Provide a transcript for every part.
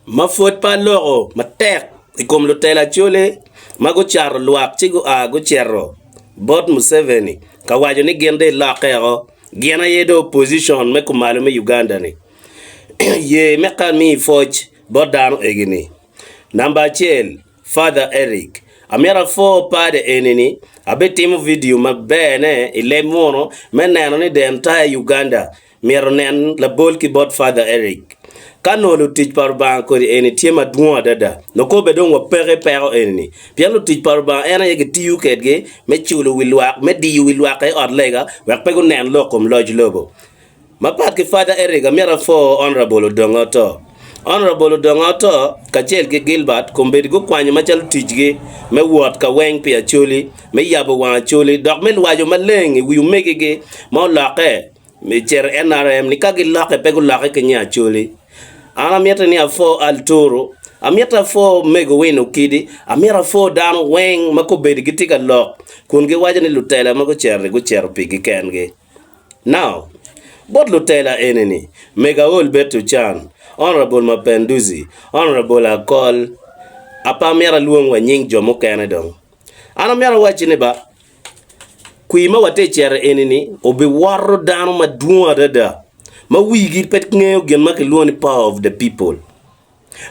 ma fot pa loro ma tek ikom lutela chole mago char luak chigo go cherro bot Museveni ka wajo ni gende la kero gena yedo opposition me kumalo me Uganda ni ye me kami foch bodano egini number chel Father Eric amera fo pade enini abetim video mabene ile mono meneno ni the entire Uganda mero nen la bol ki bot Father Eric kano lu tij par ban ko eni tiema duwa dada no ko be don wo pere eni piano tij par ban ena ye tiu ketge me chulo wilwa me di wilwa kay odlega wa pe go nen lokom loj lobo ma pat ki Father Eric amera fo honorable dongoto kachel ke Gilbert kombe go kwanyo machal tijge me wot ka weng pia choli me yabo wa choli dok men wajo maleng wi megege mo laqe me cher NRM ni kagi laqe pe go laqe kenya choli ana mieta ni afo altoro amieta fo mego weno kidi amira fo dano weng mako bedi gitika lok kunge waja ni lutela mako go cher pigi kenge now bot lutela eneni mega ol betu chan honorable Mapenduzi honorable Akol apa mera luong wa nying jomo Canada ana mera wachine ba kuima wate cher eneni obi warro dano maduwa dada ma wigi pet ngeo gen ma ke luoni power of the people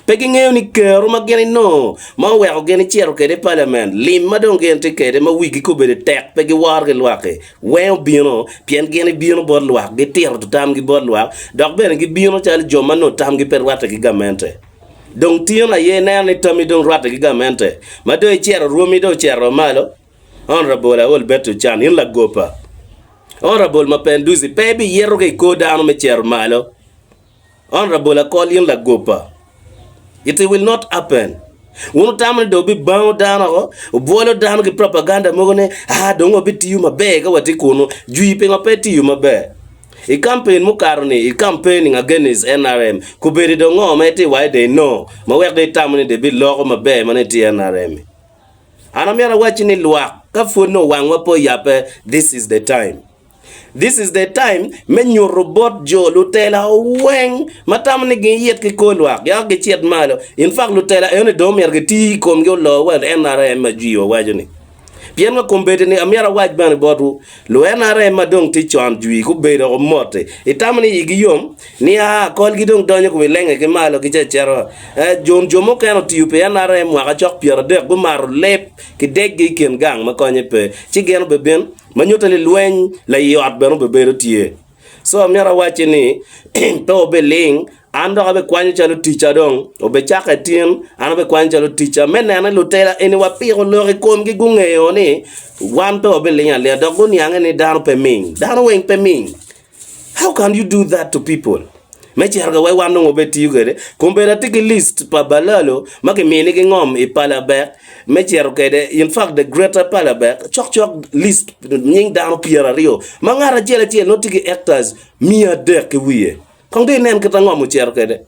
pegi ngeo ni kero ma geni no ma wego geni chero kede parliament lim ma don gen te kede ma wigi ko bede tek pegi war ge lwake wen bino pien geni bino bod lwak ge tero to tam gi bod lwak dok ben gi bino chal joma no tam gi per wata gi gamente don tiona ye na ni tami don wata gi gamente ma do chero rumi do chero malo honorable ol betu chan in la gopa honorable Mapenduzi baby yero ke ko down me cher malo honorable Akol in la gopa it will not happen wonu tamne do bi bow down o bolo down ke propaganda mogone dongo biti yuma be ga wati kuno juipe ngapeti yuma be e campaign mu karone e campaigning against NRM ku beri do ngoma eti why they know ma wek de tamne de bi logo ma be mane ti NRM ana mera wachini lwa ka fono wangwa po yape this is the time. This is the time men your robot jo lutela weng matam ni gen yet ki kolwa ya ge chet malo in fact lutela ene do mer ge ti kom ge lo wa NRM ma jiyo wajoni bien nga kombete ni amera waj ban botu lo NRM ma dong ti chon jui ku be do mote itam ni yigi yom ni kol gi dong donyo ku lenge ke malo ki chero jon jomo kan ti pe NRM wa ga chok pier de bu mar lep ki degge ken gang ma konye pe ci gen be ben manyotale lwen la yot beno be bero tie so amera wache ni to be ling ando abe kwanyo chalo ticha dong obe chaka tien ando be kwanyo chalo ticha menena lutela eni wapiro lori kom gi gungeyo ni wan pe obe ling ale dogo ni angene dano pe ming dano weng pe ming how can you do that to people mechi harga wai wano ngobe tiyugere kumbera tiki list pa balalo make mini ki ngom I palabek mechi harga in fact the greater palabek chok list nying dano piera rio mangara jele no tiki hectares mia dek wiye kongde nen kita ngom cher kede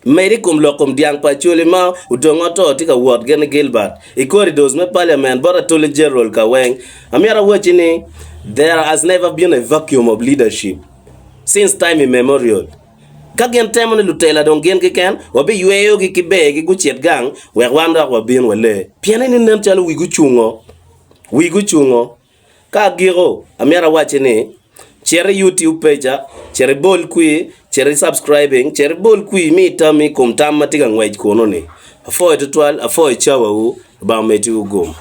meri kum lokum diang pa chole ma udongoto tika ward gen Gilbert I corridors me parliament bora tole general ka weng amira wachini there has never been a vacuum of leadership since time immemorial kagen temone lutela don gen ken obi yweyo gi kibe gi guchet gang we wanda wa bin wale piene ni nen chalo wigu chungo ka giro amera wachini chere YouTube page chere bol kui chere subscribing chere bol kui mi tami kom tam matiga ngwej kono ni afo etwal afo chawa u ba meti ugom